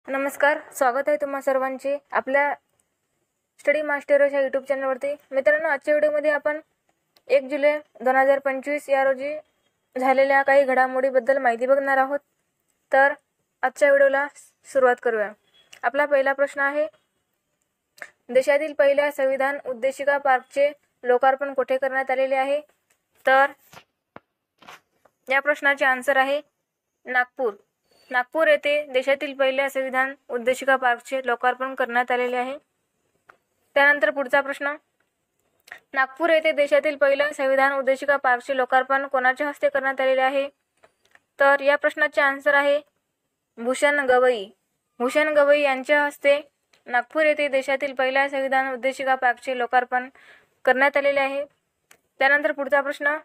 नमस्कार, स्वागत आहे तुम्हा सर्वांचे आपल्या स्टडी मास्टर्स या यूट्यूब चॅनलवरती। मित्रांनो, आजच्या व्हिडिओमध्ये आपण 1 जुलै 2025 या रोजी झालेल्या काही घडामोडीबद्दल माहिती बघणार आहोत। तर आजच्या व्हिडिओला सुरुवात करूया। आपला पहिला प्रश्न आहे, देशातील पहिल्या संविधान उद्देशिका पार्कचे लोकार्पण कुठे करण्यात आलेले आहे? तर या प्रश्नाचे आन्सर आहे नागपूर। नागपूर येथे देशातील पहिल्या संविधान उद्देशिका पार्कचे लोकार्पण करण्यात आलेले आहे। त्यानंतर पुढचा प्रश्न, नागपूर येथे देशातील पहिल्या संविधान उद्देशिका पार्कचे लोकार्पण कोणाच्या हस्ते करण्यात आलेले आहे? तर या प्रश्नाचे आन्सर आहे भूषण गवई। भूषण गवई यांच्या हस्ते नागपूर येथे देशातील पहिल्या संविधान उद्देशिका पार्कचे लोकार्पण करण्यात आलेले आहे। त्यानंतर पुढचा प्रश्न,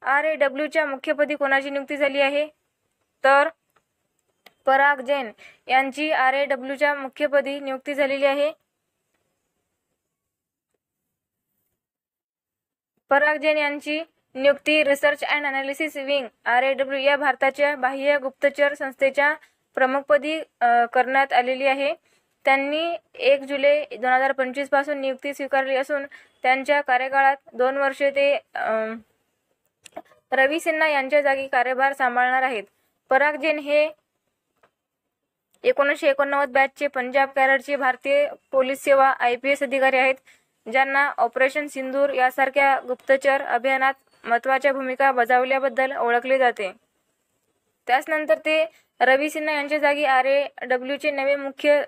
RAWच्या मुख्यपदी कोणाची नियुक्ती झाली आहे? तर पराग जैन यांची RAWच्या मुख्यपदी नियुक्ती झालेली आहे। पराग जैन यांची नियुक्ती research and analysis wing RAW या भारताच्या बाह्य गुप्तचर संस्थेच्या प्रमुखपदी करण्यात आलेली आहे। त्यांनी 1 जुलै 2025 पासून नियुक्ती स्वीकारली असून त्यांच्या कार्यकाळात 2 वर्षे ते रवी सिन्हा यांच्या जागी कार्यभार सांभाळणार आहेत। पराग जैन हे 1989 बॅचचे पंजाब कॅडरचे भारतीय पोलीस सेवा IPS अधिकारी आहेत, ज्यांना ऑपरेशन सिंदूर यासारख्या गुप्तचर अभियानात महत्त्वाच्या भूमिका बजावल्याबद्दल ओळखले जाते। त्यानंतर ते रवी सिन्हा यांच्या जागी RAWचे नवे मुख्य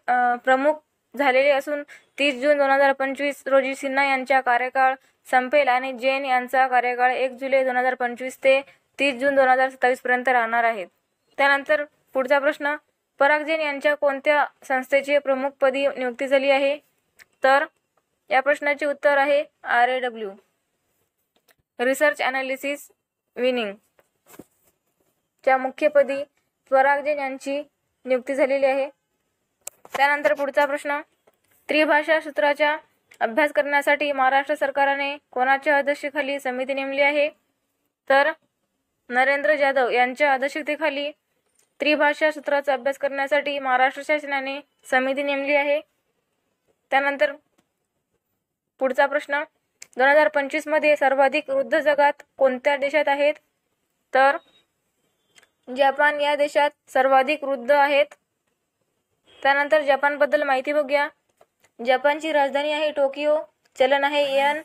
प्रमुख झालेले असून 30 जून 2025 रोजी सिन्हा यांचा कार्यकाळ संपेल आणि जैन यांचा कार्यकाळ 1 जुलै 2025 ते 30 जून 2027 पर्यंत राहणार आहे। त्यानंतर पुढचा प्रश्न, पराग जैन यांच्या कोणत्या संस्थेचे प्रमुखपदी नियुक्ती झाली आहे? तर या प्रश्नाचे उत्तर आहे RAW रिसर्च अनालिसिस विंग च्या मुख्यपदी पराग जैन यांची नियुक्ती झालेली आहे। त्यानंतर पुढचा प्रश्न, त्रिभाषा सूत्राचा अभ्यास करण्यासाठी महाराष्ट्र सरकारने कोणाच्या अध्यक्षतेखाली समिती नेमली आहे? तर नरेंद्र जाधव यांच्या अध्यक्षतेखाली त्रिभाषा सूत्राचा अभ्यास करण्यासाठी महाराष्ट्र शासनाने समिती नेमली आहे। त्यानंतर पुढचा प्रश्न, 2025 मध्ये सर्वाधिक वृद्ध जगात कोणत्या देशात आहेत? तर जपान या देशात सर्वाधिक वृद्ध आहेत। त्यानंतर जपानबद्दल माहिती बघूया। जपानची राजधानी आहे टोकियो, चलन आहे येन,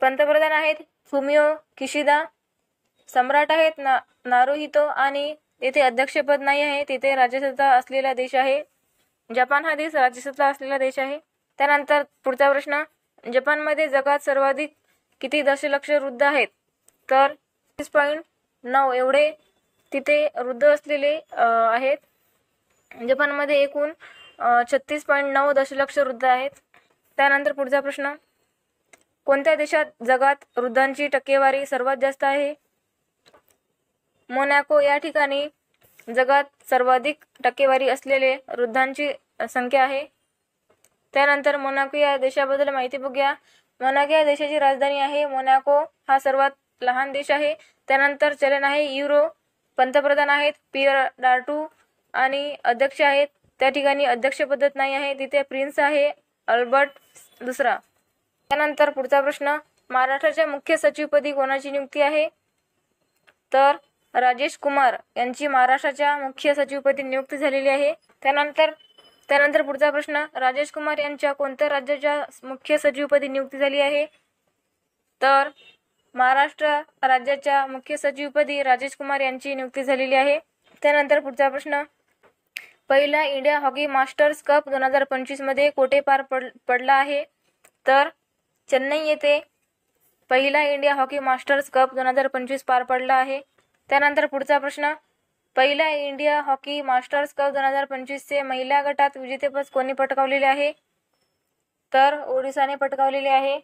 पंतप्रधान आहेत फुमियो किशिदा, सम्राट आहेत नारुहितो आणि येथे अध्यक्षपद नाही आहे, तिथे राज्यसत्ता असलेला देश आहे। जपान हा देश राज्यसत्ता असलेला देश आहे। त्यानंतर पुढचा प्रश्न, जपानमध्ये जगात सर्वाधिक किती दशलक्ष वृद्ध आहेत? तर 30.9 एवढे तिथे वृद्ध असलेले आहेत। जपानमध्ये एकूण 36.9 दशलक्ष वृद्ध आहेत। त्यानंतर पुढचा प्रश्न, कोणत्या देशात जगात वृद्धांची टक्केवारी सर्वात जास्त आहे? मोनॅको या ठिकाणी जगात सर्वाधिक टक्केवारी असलेले वृद्धांची संख्या आहे। त्यानंतर मोनॅको या देशाबद्दल माहिती बघूया। मोनॅको या देशाची राजधानी आहे मोनॅको, हा सर्वात लहान देश आहे। त्यानंतर चलन आहे युरो, पंतप्रधान आहेत पियर डार्टू आणि अध्यक्ष आहेत, त्या ठिकाणी अध्यक्ष पद्धत नाही आहे, तिथे प्रिन्स आहे अल्बर्ट दुसरा। त्यानंतर पुढचा प्रश्न, महाराष्ट्राच्या मुख्य सचिवपदी कोणाची नियुक्ती आहे? तर राजेश कुमार यांची महाराष्ट्राच्या मुख्य सचिवपदी नियुक्ती झालेली आहे। त्यानंतर पुढचा प्रश्न, राजेश कुमार यांच्या कोणत्या राज्याच्या मुख्य सचिवपदी नियुक्ती झाली आहे? तर महाराष्ट्र राज्याच्या मुख्य सचिवपदी राजेश कुमार यांची नियुक्ती झालेली आहे। त्यानंतर पुढचा प्रश्न, पहिला इंडिया हॉकी मास्टर्स कप 2025 मध्ये कोठे पार पडला आहे? तर चेन्नई येथे पहिला इंडिया हॉकी मास्टर्स कप 2025 पार पडला आहे। त्यानंतर पुढचा प्रश्न, पहिला इंडिया हॉकी मास्टर्स कप 2025 चे महिला गटात विजेतेपद कोणी पटकावलेले आहे? तर ओडिसाने पटकावलेले आहे।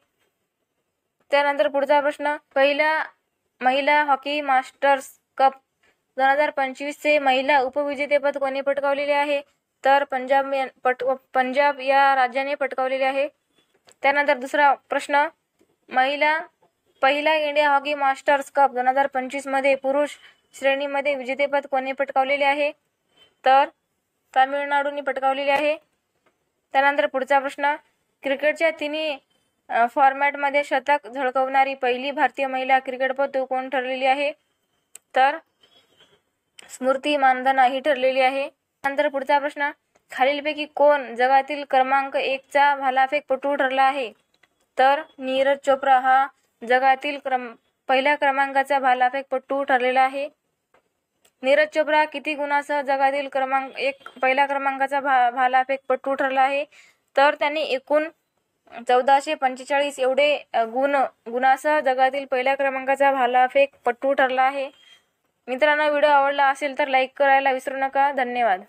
त्यानंतर पुढचा प्रश्न, पहिला महिला हॉकी मास्टर्स कप 2025 चे महिला उपविजेतेपद कोणी पटकावलेले आहे? तर पंजाब या राज्याने पटकावलेले आहे। त्यानंतर दुसरा प्रश्न, पहिला इंडिया हॉकी मास्टर्स कप 2025 मध्ये पुरुष श्रेणीमध्ये विजेतेपद कोणी पटकावलेले आहे? तर तामिळनाडूने पटकावलेली आहे. त्यानंतर पुढचा प्रश्न, क्रिकेटच्या तिन्ही फॉर्मॅटमध्ये शतक झळकवणारी पहिली भारतीय महिला क्रिकेटपटू कोण ठरलेली आहे? तर स्मृती मानधना ही ठरलेली आहे. नंतर पुढचा प्रश्न, खालीलपैकी कोण जगातील क्रमांक 1 चा भालाफेकपटू ठरला आहे? तर नीरज चोप्रा हा जगातील पहिल्या क्रमांकाचा भालाफेकपटू ठरलेला आहे. नीरज चोप्रा किती गुणांसह जगातील पहिल्या क्रमांकाचा भालाफेकपटू ठरला आहे? तर त्यांनी एकूण 1445 एवढे गुणांसह जगातील पहिल्या क्रमांकाचा भालाफेकपटू ठरला आहे. मित्रांनो, व्हिडिओ आवडला असेल तर लाईक करायला विसरू नका. धन्यवाद.